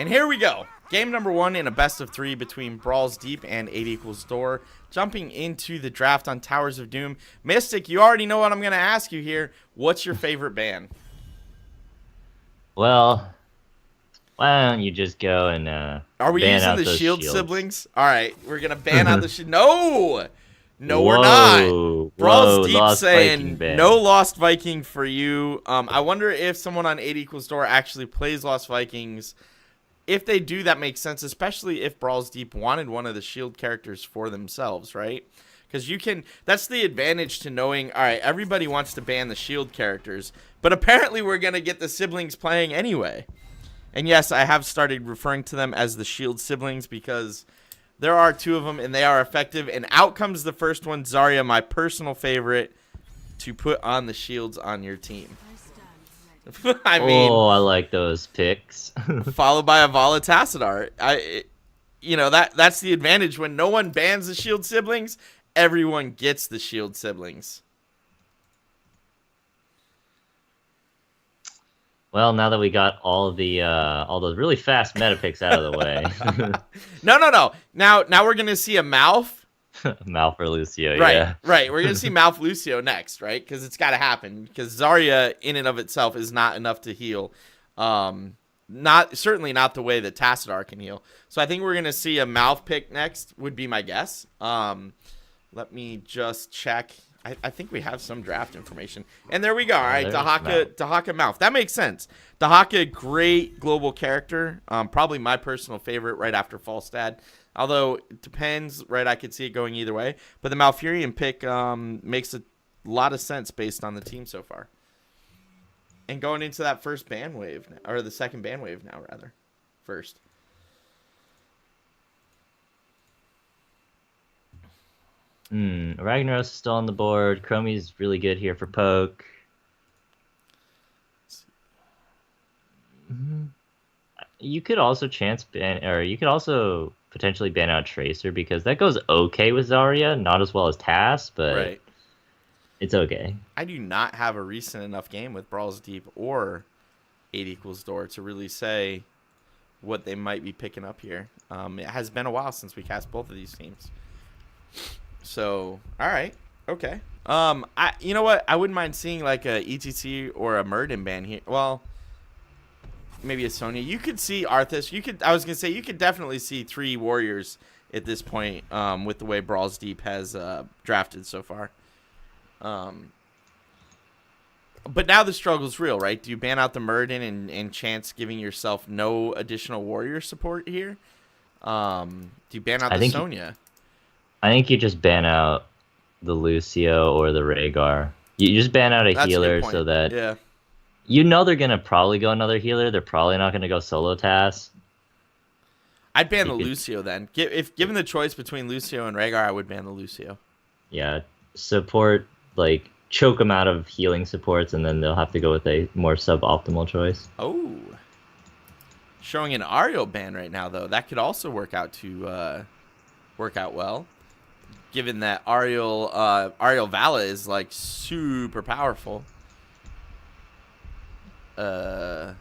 And here we go. Game number 1 in a best of 3 between Brawls Deep and 8 equals Door. Jumping into the draft on Towers of Doom. Mystic, you already know what I'm going to ask you here. What's your favorite ban? Well, why don't you just go and Are we ban using out the those shield shields? siblings? All right, we're going to ban out the shield. No! No, we're not. Whoa, Brawls whoa, Deep Lost Viking saying ban. no Lost Viking for you. I wonder if someone on 8 equals Door actually plays Lost Vikings. If they do, that makes sense, especially if Brawls Deep wanted one of the shield characters for themselves, right? Because you can, that's the advantage to knowing, all right, everybody wants to ban the shield characters, but apparently we're going to get the siblings playing anyway. And yes, I have started referring to them as the shield siblings because there are 2 of them and they are effective. And out comes the first one, Zarya, my personal favorite, to put on the shields on your team. I mean, Oh, I like those picks. followed by a Volatacidar. That's the advantage when no one bans the shield siblings, everyone gets the shield siblings. Well, now that we got all those really fast meta picks out of the way, No. Now we're gonna see a Malf. Mal for Lucio, Right, yeah. right. We're gonna see Malf Lucio next, right? Because it's got to happen. Because Zarya, in and of itself, is not enough to heal. Certainly not the way that Tassadar can heal. So I think we're gonna see a Malf pick next. Would be my guess. Let me just check. I think we have some draft information. And there we go. All right, Dahaka Malf. That makes sense. Dahaka, great global character. Probably my personal favorite right after Falstad. Although, it depends, right? I could see it going either way. But the Malfurion pick makes a lot of sense based on the team so far. And going into that first ban wave, or the second ban wave now, rather. First. Ragnaros is still on the board. Chromie's really good here for poke. You could also you could also potentially ban out Tracer because that goes okay with Zarya, not as well as Tass, but Right. It's okay. I do not have a recent enough game with Brawls Deep or 8 equals Door to really say what they might be picking up here. It has been a while since we cast both of these teams. So, all right. Okay. You know what? I wouldn't mind seeing like a ETC or a Murden ban here. Well, maybe a Sonya. You could see Arthas. I was going to say, you could definitely see 3 warriors at this point with the way Brawls Deep has drafted so far. But now the struggle's real, right? Do you ban out the Murden and chance giving yourself no additional warrior support here? Do you ban out the Sonya? I think you just ban out the Lucio or the Rhaegar. You just ban out a healer so that you know they're gonna probably go another healer. They're probably not gonna go solo Tass. I'd ban the Lucio then. If given the choice between Lucio and Rhaegar, I would ban the Lucio. Yeah, support, like choke them out of healing supports, and then they'll have to go with a more suboptimal choice. Oh, showing an Ariel ban right now though. That could also work out well. Given that Ariel Vala is like super powerful. Wasn't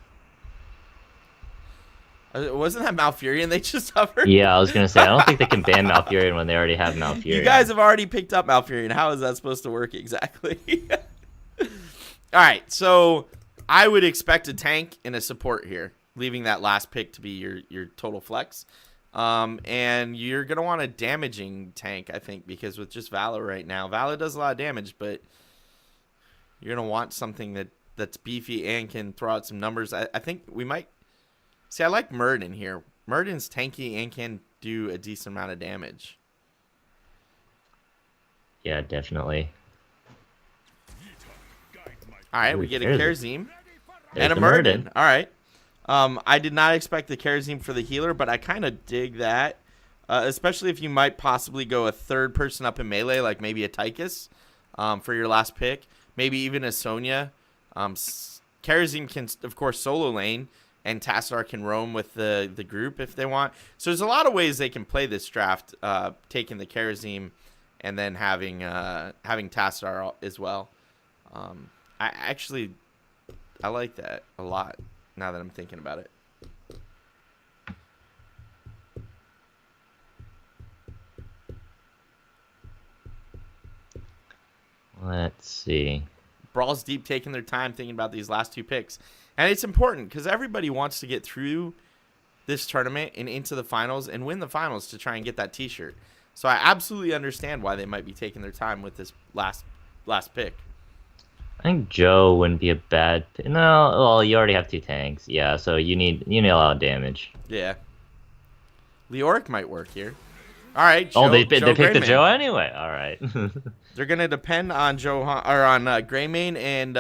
that Malfurion they just hovered? Yeah, I was gonna say I don't think they can ban Malfurion when they already have Malfurion. You guys have already picked up Malfurion. How is that supposed to work exactly? All right, so I would expect a tank and a support here, leaving that last pick to be your total flex. And you're going to want a damaging tank, I think, because with just Vala right now, Vala does a lot of damage, but you're going to want something that's beefy and can throw out some numbers. I think we might... See, I like Murden here. Murden's tanky and can do a decent amount of damage. Yeah, definitely. All right, we get a Kerzim and a Murden. All right. I did not expect the Kerazim for the healer, but I kind of dig that, especially if you might possibly go a third person up in melee, like maybe a Tychus for your last pick, maybe even a Sonya. Kerazim can, of course, solo lane, and Tassadar can roam with the group if they want. So there's a lot of ways they can play this draft, taking the Kerazim and then having Tassadar as well. I like that a lot now that I'm thinking about it. Let's see. Brawls Deep taking their time thinking about these last 2 picks. And it's important because everybody wants to get through this tournament and into the finals and win the finals to try and get that t-shirt. So I absolutely understand why they might be taking their time with this last pick. I think Joe wouldn't be a bad pick. No, well, you already have 2 tanks. Yeah, so you need a lot of damage. Yeah. Leoric might work here. All right, Joe, they picked the Joe anyway. All right. They're going to depend on Greymane and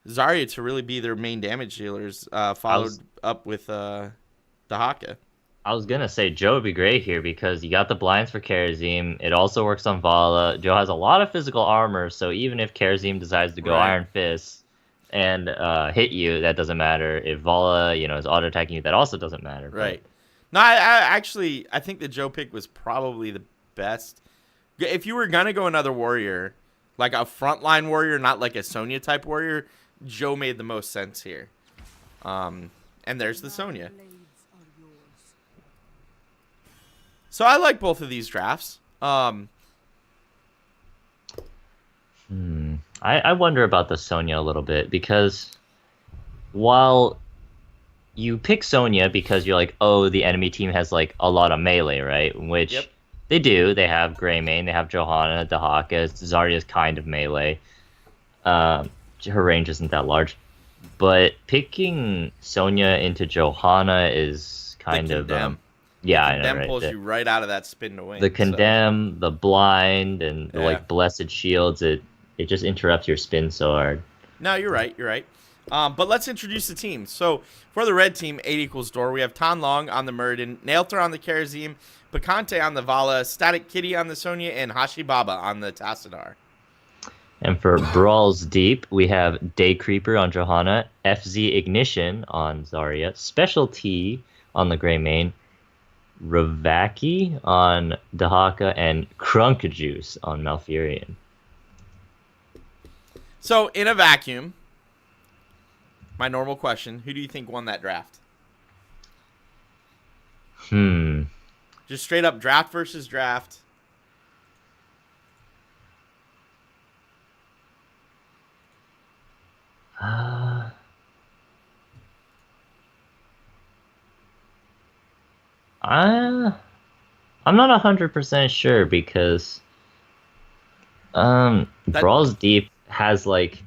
Zarya to really be their main damage dealers, followed up with Dahaka. I was going to say Joe would be great here because you got the blinds for Karazim. It also works on Vala. Joe has a lot of physical armor, so even if Karazim decides to go Iron Fist and hit you, that doesn't matter. If Vala, is auto-attacking you, that also doesn't matter. Right. No, I think the Joe pick was probably the best. If you were going to go another warrior, like a frontline warrior, not like a Sonya type warrior, Joe made the most sense here. And there's the Sonya. So I like both of these drafts. I wonder about the Sonya a little bit because while you pick Sonya because you're like, oh, the enemy team has like a lot of melee, right? Which they do. They have Greymane, they have Johanna, Dahaka. Zarya's kind of melee. Her range isn't that large. But picking Sonya into Johanna is kind of... yeah, I know, Condemn pulls you right out of that spin to win. The Condemn, the Blind, and the like Blessed Shields, it just interrupts your spin so hard. No, you're right. But let's introduce the team. So for the red team, 8 equals door, we have Tan Long on the Muradin, Nailthor on the Karazim, Picante on the Vala, Static Kitty on the Sonya, and Hashi Baba on the Tassadar. And for Brawls Deep, we have Day Creeper on Johanna, FZ Ignition on Zarya, Special T on the Greymane, Ravaki on Dahaka, and Crunk Juice on Malfurion. So, in a vacuum, my normal question, who do you think won that draft? Just straight up draft versus draft. I'm not 100% sure because Brawls Deep has like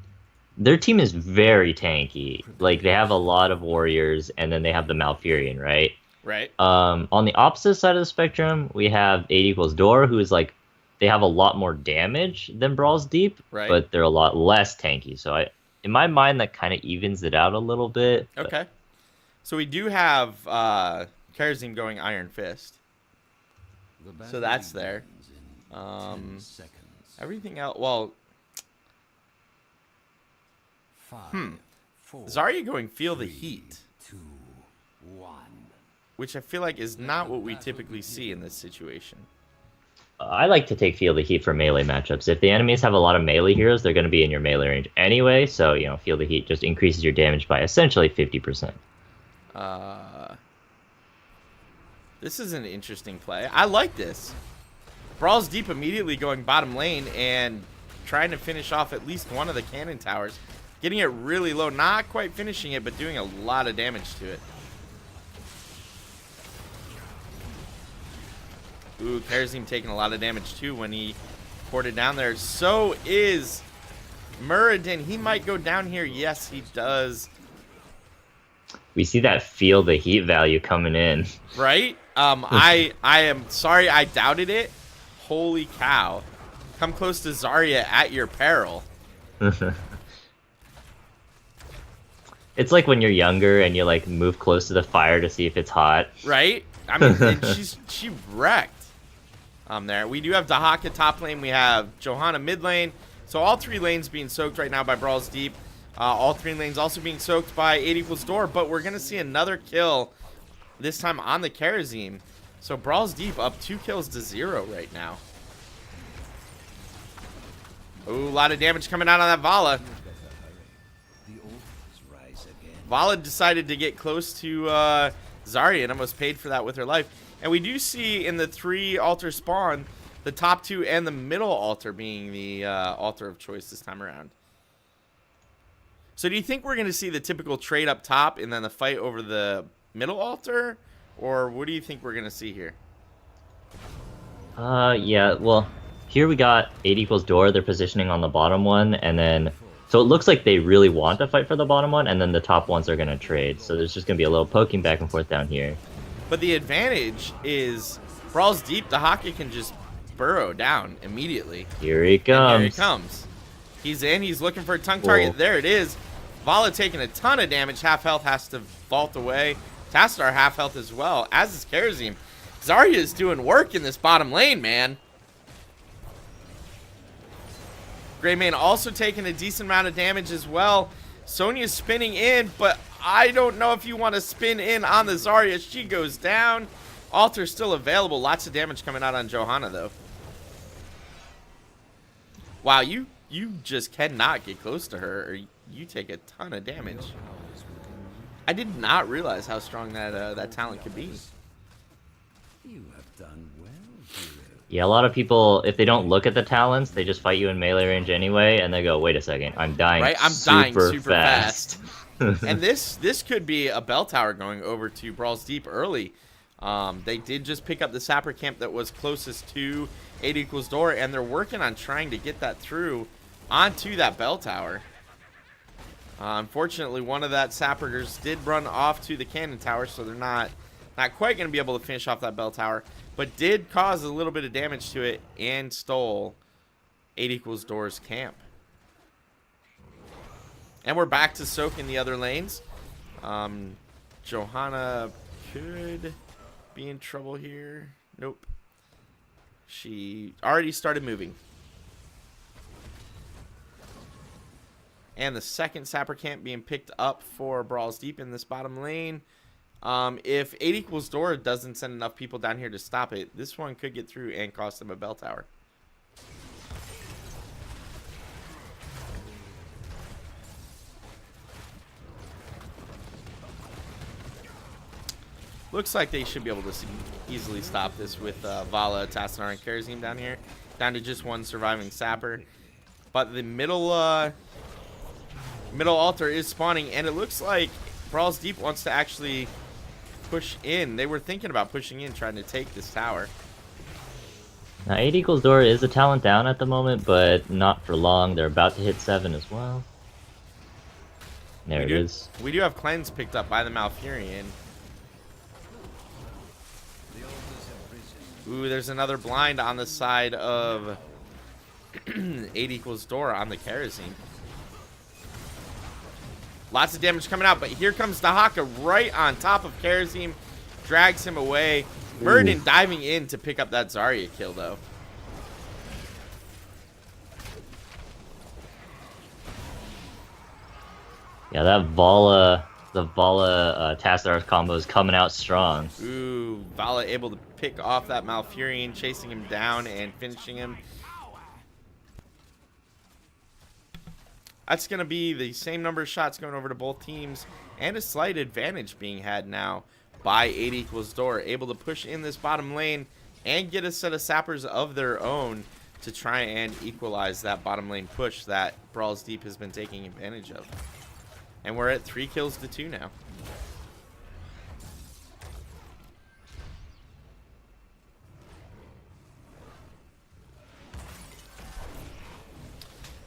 their team is very tanky. Like they have a lot of warriors and then they have the Malfurion, right? Right. On the opposite side of the spectrum, we have 8 equals door, who is like they have a lot more damage than Brawls Deep, right, but they're a lot less tanky. So in my mind, that kind of evens it out a little bit. Okay. So we do have Karazim going Iron Fist. So that's there. Everything else, well... Zarya going Feel the Heat. Which I feel like is not what we typically see in this situation. I like to take Feel the Heat for melee matchups. If the enemies have a lot of melee heroes, they're going to be in your melee range anyway. So, Feel the Heat just increases your damage by essentially 50%. This is an interesting play. I like this. Brawls Deep immediately going bottom lane and trying to finish off at least one of the cannon towers. Getting it really low. Not quite finishing it, but doing a lot of damage to it. Ooh, Karazim taking a lot of damage too when he ported down there. So is Muradin. He might go down here. Yes, he does. We see that Feel the Heat value coming in. Right? I am sorry I doubted it. Holy cow. Come close to Zarya at your peril. It's like when you're younger and you like move close to the fire to see if it's hot. Right? I mean, she wrecked. There. We do have Dahaka top lane. We have Johanna mid lane. So all 3 lanes being soaked right now by Brawls Deep. All 3 lanes also being soaked by 8 equals door. But we're going to see another kill, this time on the Karazim. So Brawls Deep up 2 kills to 0 right now. Ooh, a lot of damage coming out on that Vala. Vala decided to get close to Zarya and almost paid for that with her life. And we do see in the 3 altar spawn, the top 2 and the middle altar being the altar of choice this time around. So do you think we're going to see the typical trade up top and then the fight over the middle altar? Or what do you think we're going to see here? Yeah, well, here we got 8 equals door. They're positioning on the bottom one, and then... So it looks like they really want to fight for the bottom one, and then the top ones are going to trade. So there's just going to be a little poking back and forth down here. But the advantage is Brawls deep, the Haka can just burrow down immediately. Here he comes. And here he comes. He's in. He's looking for a tongue target. Whoa. There it is. Vala taking a ton of damage. Half health, has to vault away. Tassadar half health as well, as is Karazim. Zarya is doing work in this bottom lane, man. Greymane also taking a decent amount of damage as well. Sonya's spinning in, but I don't know if you want to spin in on the Zarya. She goes down. Altar's still available. Lots of damage coming out on Johanna, though. Wow, you just cannot get close to her, or you take a ton of damage. I did not realize how strong that talent could be. You have done well, hero. Yeah, a lot of people, if they don't look at the talents, they just fight you in melee range anyway, and they go, wait a second, I'm dying super fast. And this could be a bell tower going over to Brawls Deep early. They did just pick up the sapper camp that was closest to 8 equals door, and they're working on trying to get that through onto that bell tower. Unfortunately, one of that sappers did run off to the cannon tower, so they're not quite going to be able to finish off that bell tower, but did cause a little bit of damage to it and stole 8 equals door's camp. And we're back to soak in the other lanes. Johanna could be in trouble here. Nope. She already started moving. And the second sapper camp being picked up for Brawls Deep in this bottom lane. If 8 equals door doesn't send enough people down here to stop it, this one could get through and cost them a bell tower. Looks like they should be able to easily stop this with Vala, Tassadar, and Karazim down here. Down to just one surviving sapper. But the middle altar is spawning, and it looks like Brawls Deep wants to actually push in. They were thinking about pushing in, trying to take this tower. Now 8 equals door is a talent down at the moment, but not for long. They're about to hit 7 as well. There it is. We do have cleanse picked up by the Malfurion. Ooh, there's another blind on the side of 8 equals door on the Karazim. Lots of damage coming out, but here comes the Haka right on top of Karazim. Drags him away. Murden diving in to pick up that Zarya kill, though. Yeah, that Vala Tassadar combo is coming out strong. Ooh, Vala able to pick off that Malfurion, chasing him down and finishing him. That's going to be the same number of shots going over to both teams, and a slight advantage being had now by 8 equals door. Able to push in this bottom lane and get a set of sappers of their own to try and equalize that bottom lane push that Brawls Deep has been taking advantage of. And we're at 3 kills to 2 now.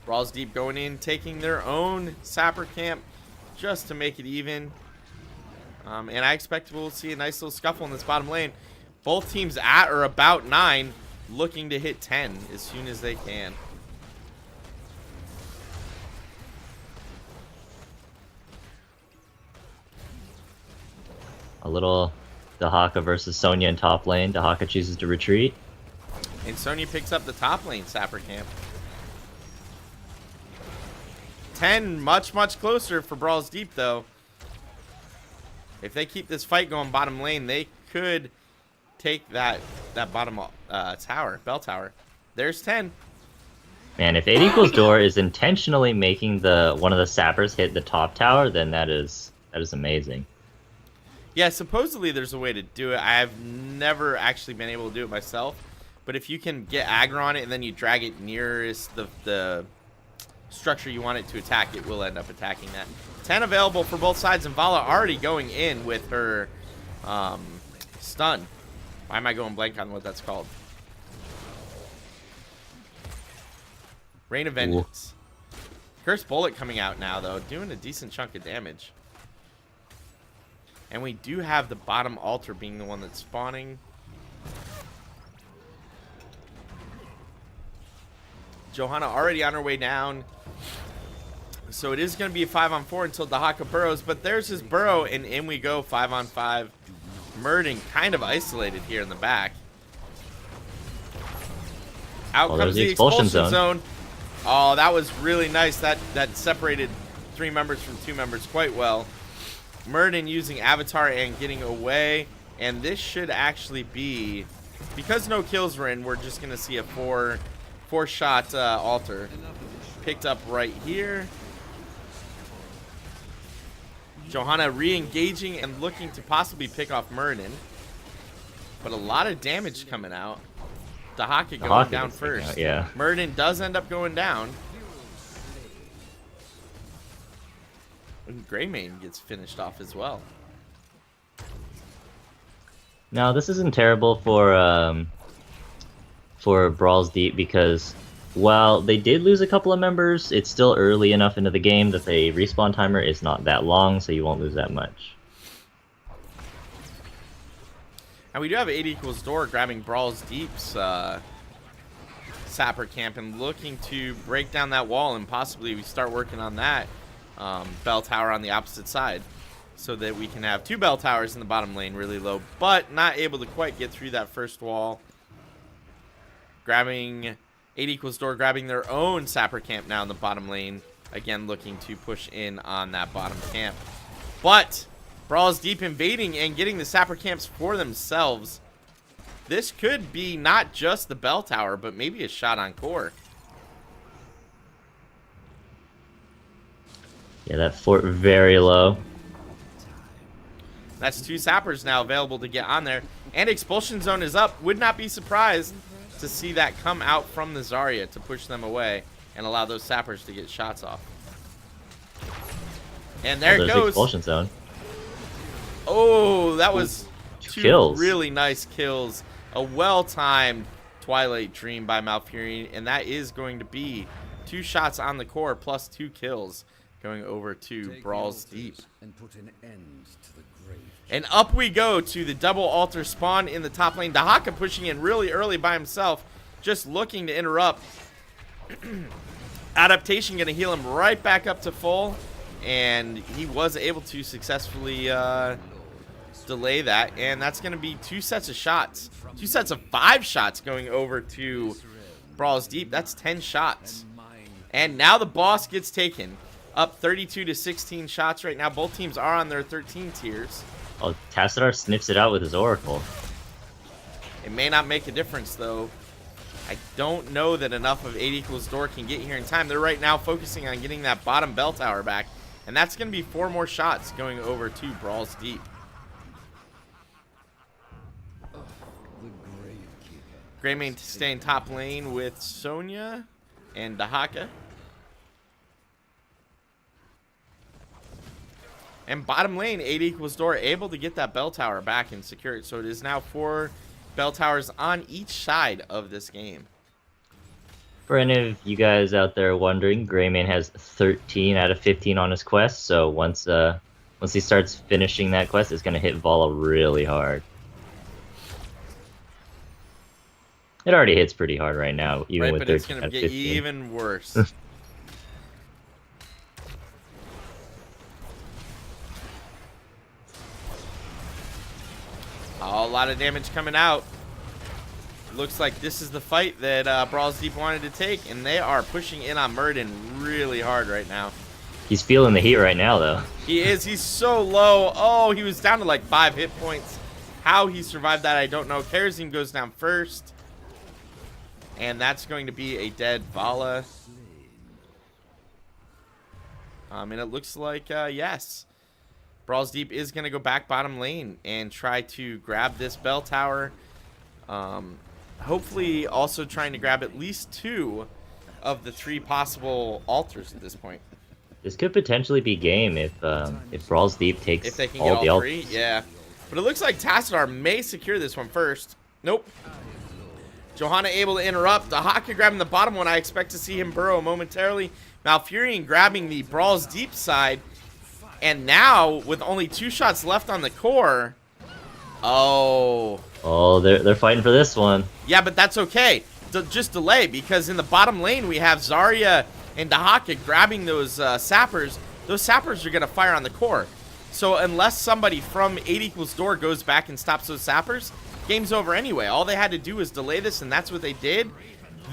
Brawls Deep going in, taking their own sapper camp just to make it even. And I expect we'll see a nice little scuffle in this bottom lane. Both teams at or about 9, looking to hit 10 as soon as they can. A little Dahaka versus Sonya in top lane. Dahaka chooses to retreat. And Sonya picks up the top lane sapper camp. 10 much closer for Brawls Deep, though. If they keep this fight going bottom lane, they could take that bottom tower, bell tower. There's 10. Man, if 8 equals door is intentionally making one of the sappers hit the top tower, then that is amazing. Yeah, supposedly there's a way to do it. I have never actually been able to do it myself, But if you can get aggro on it and then you drag it nearest the structure you want it to attack, it will end up attacking that. 10 available for both sides, and Vala already going in with her stun. Why am I going blank on what that's called? Rain of Vengeance. Curse Bullet coming out now, though, doing a decent chunk of damage. And we do have the bottom altar being the one that's spawning. Johanna already on her way down. So it is going to be a 5-on-4 until Dahaka burrows. But there's his burrow, and in we go, 5-on-5. Murden kind of isolated here in the back. Out comes the expulsion zone. Oh, that was really nice. That separated 3 members from 2 members quite well. Murden using Avatar and getting away. And this should actually be, because no kills were in, we're just going to see a 4-shot altar picked up right here. Johanna re-engaging and looking to possibly pick off Murden. But a lot of damage coming out. Dahaka going down first. Yeah. Murden does end up going down. And Greymane gets finished off as well. Now, this isn't terrible for Brawls Deep because while they did lose a couple of members, it's still early enough into the game that the respawn timer is not that long, so you won't lose that much. And we do have 8 equals door grabbing Brawls Deep's Sapper Camp and looking to break down that wall, and possibly we start working on that bell tower on the opposite side so that we can have 2 bell towers in the bottom lane really low, but not able to quite get through that first wall. Grabbing 8 equals door, grabbing their own Sapper Camp now in the bottom lane. Again, looking to push in on that bottom camp. But Brawls Deep invading and getting the Sapper Camps for themselves. This could be not just the bell tower, but maybe a shot on core. Yeah, that fort very low. That's 2 sappers now available to get on there. And expulsion zone is up. Would not be surprised to see that come out from the Zarya to push them away and allow those sappers to get shots off. And there it goes. Expulsion zone. Oh, that was 2 kills. Really nice kills. A well-timed Twilight Dream by Malfurion, and that is going to be 2 shots on the core plus 2 kills going over to Brawls Deep. And put an end to the grave. And up we go to the double altar spawn in the top lane. Dahaka pushing in really early by himself, just looking to interrupt. Adaptation going to heal him right back up to full, and he was able to successfully delay that, and that's going to be 2 sets of shots. 2 sets of 5 shots going over to Brawls Deep. That's 10 shots. And now the boss gets taken. Up 32 to 16 shots right now. Both teams are on their 13 tiers. Oh, Tassadar sniffs it out with his Oracle. It may not make a difference, though. I don't know that enough of 8 equals door can get here in time. They're right now focusing on getting that bottom bell tower back, and that's going to be 4 more shots going over to Brawls Deep. Greymane staying top lane with Sonya and Dahaka. And bottom lane, 8 equals door, able to get that bell tower back and secure it. So it is now 4 bell towers on each side of this game. For any of you guys out there wondering, Greymane has 13 out of 15 on his quest. So once he starts finishing that quest, it's going to hit Vala really hard. It already hits pretty hard right now, even right, with but 13 it's going to out of get 15. even worse. A lot of damage coming out. Looks like this is the fight that Brawls Deep wanted to take, and they are pushing in on Murden really hard right now. He's feeling the heat right now, though. He is. He's so low. Oh, he was down to like 5 hit points. How he survived that, I don't know. Kerosene goes down first. And that's going to be a dead Vala. And it looks like, yes. Brawls Deep is going to go back bottom lane and try to grab this bell tower. hopefully also trying to grab at least 2 of the 3 possible altars at this point. This could potentially be game if Brawls Deep takes if they can all get the all 3, yeah. But it looks like Tassadar may secure this one first. Nope. Johanna able to interrupt. The Haka grabbing the bottom one. I expect to see him burrow momentarily. Malfurion grabbing the Brawls Deep side. And now, with only 2 shots left on the core... Oh, they're fighting for this one. yeah, but that's okay. Just delay, because in the bottom lane we have Zarya and Dahaka grabbing those sappers. Those sappers are going to fire on the core. So unless somebody from 8 = door goes back and stops those sappers, game's over anyway. All they had to do was delay this, and that's what they did.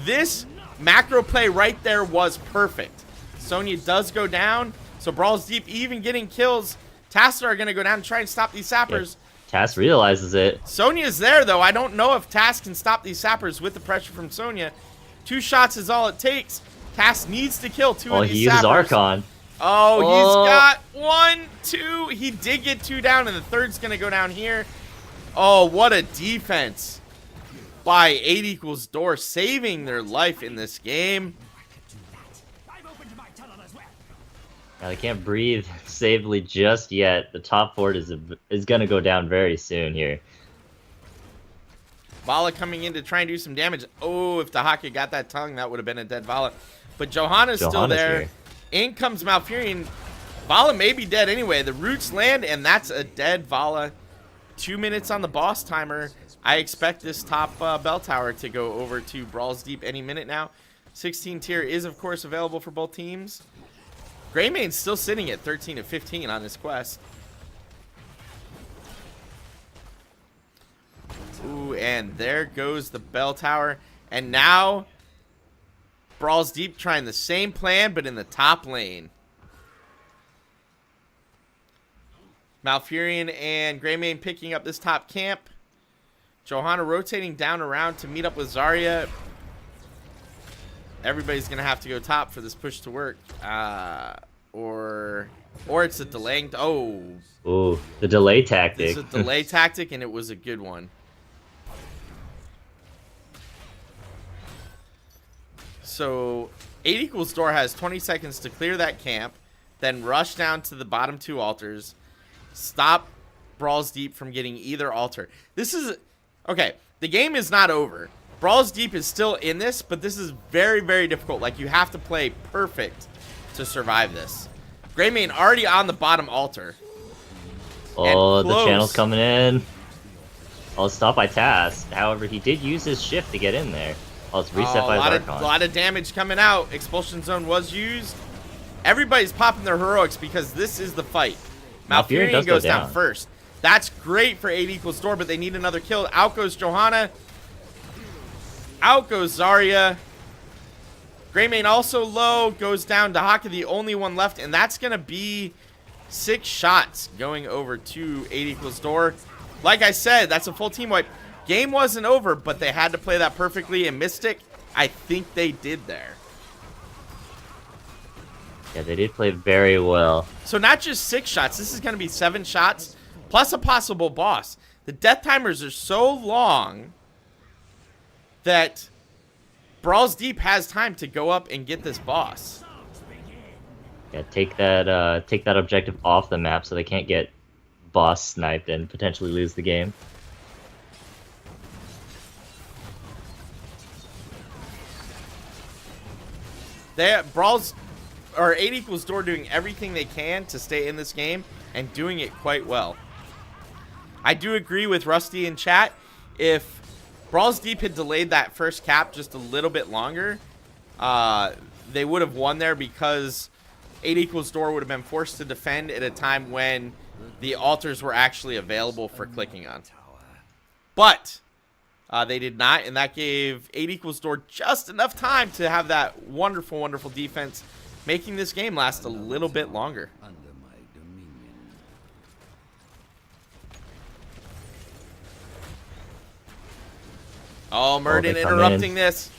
This macro play right there was perfect. Sonya does go down, so Brawls Deep even getting kills. Tassadar are going to go down and try and stop these sappers. Yeah. Tass realizes it. Sonya's there, though. I don't know if Tass can stop these sappers with the pressure from Sonya. 2 shots is all it takes. Tass needs to kill 2 of these he uses sappers. Archon. Oh, he's got 1, 2. He did get 2 down, and the 3rd's going to go down here. Oh, what a defense by 8 = door, saving their life in this game. Now they can't breathe safely just yet. The top fort is going to go down very soon here. Vala coming in to try and do some damage. Oh, if Dahaka got that tongue, that would have been a dead Vala. But Johanna's still there. Here. In comes Malfurion. Vala may be dead anyway. The roots land, and that's a dead Vala. 2 minutes on the boss timer. I expect this top bell tower to go over to Brawls Deep any minute now. 16 tier is, of course, available for both teams. Greymane's still sitting at 13 of 15 on this quest. Ooh, and there goes the bell tower. And now, Brawls Deep trying the same plan, but in the top lane. Malfurion and Greymane picking up this top camp. Johanna rotating down around to meet up with Zarya. Everybody's going to have to go top for this push to work. Or it's a delaying... Oh. Ooh, the delay tactic. It's a delay tactic, and it was a good one. So, 8 = door has 20 seconds to clear that camp, then rush down to the bottom 2 altars, stop Brawls Deep from getting either altar. This is... Okay, the game is not over. Brawls Deep is still in this, but this is very, very difficult. Like, you have to play perfect to survive this. Greymane already on the bottom altar. Oh, the channel's coming in. Oh, stopped by Tass. However, he did use his shift to get in there. Oh, it's reset by his Archon. A lot of damage coming out. Expulsion Zone was used. Everybody's popping their heroics because this is the fight. Malfurion goes down first. That's great for 8 = door, but they need another kill. Out goes Johanna. Out goes Zarya. Greymane also low. Goes down. Dahaka, the only one left. And that's going to be 6 shots going over to 8 = door. Like I said, that's a full team wipe. Game wasn't over, but they had to play that perfectly. And Mystic, I think they did there. Yeah, they did play very well. So not just 6 shots. This is going to be 7 shots plus a possible boss. The death timers are so long that Brawls Deep has time to go up and get this boss. Yeah, take that objective off the map so they can't get boss sniped and potentially lose the game. Brawls or 8 = door doing everything they can to stay in this game and doing it quite well. I do agree with Rusty in chat. If Brawls Deep had delayed that first cap just a little bit longer, they would have won there because 8 = door would have been forced to defend at a time when the altars were actually available for clicking on. But they did not, and that gave 8 = door just enough time to have that wonderful, wonderful defense, making this game last a little bit longer. Oh, Murden interrupting this.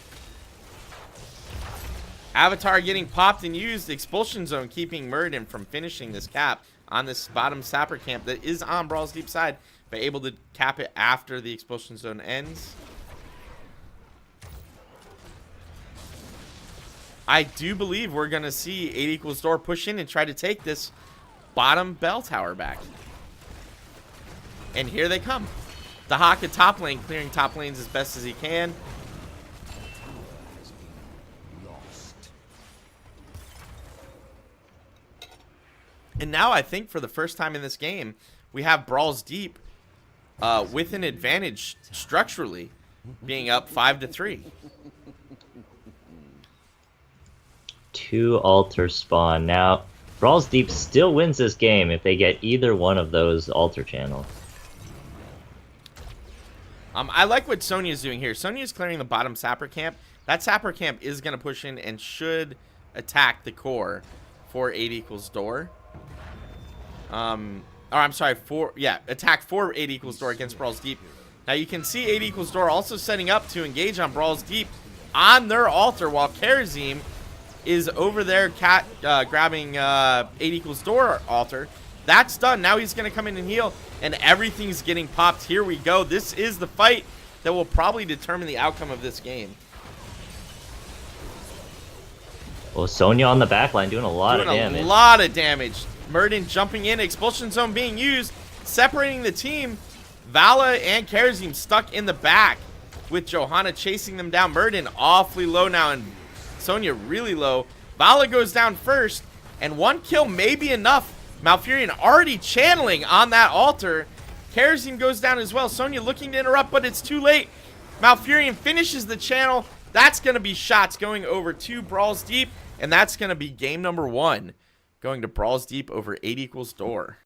Avatar getting popped and used. Expulsion Zone keeping Murden from finishing this cap on this bottom sapper camp that is on Brawls Deep side, but able to cap it after the Expulsion Zone ends. I do believe we're going to see 8 equals door push in and try to take this bottom bell tower back. And here they come. The Hawk at top lane, clearing top lanes as best as he can. And now I think for the first time in this game, we have Brawls deep with an advantage structurally, being up 5-3. 2 altar spawn. Now, Brawls deep still wins this game if they get either one of those altar channels. I like what Sonya's doing here. Sonya's clearing the bottom sapper camp. That sapper camp is going to push in and should attack the core for 8 equals door. Or I'm sorry, attack for 8 equals door against Brawls deep. Now you can see 8 equals door also setting up to engage on Brawls deep on their altar, while Karazim is over there grabbing 8 equals door altar. That's done. Now he's going to come in and heal, and everything's getting popped. Here we go. This is the fight that will probably determine the outcome of this game. Well, Sonya on the backline doing a lot of damage. A lot of damage. Murden jumping in, expulsion zone being used, separating the team. Vala and Karazim stuck in the back with Johanna chasing them down. Murden awfully low now, and Sonya really low. Vala goes down first, and 1 kill may be enough. Malfurion already channeling on that altar. Karazim goes down as well. Sonya looking to interrupt, but it's too late. Malfurion finishes the channel. That's going to be shots going over to Brawls deep, and that's going to be game number 1. Going to Brawls deep over 8 equals door.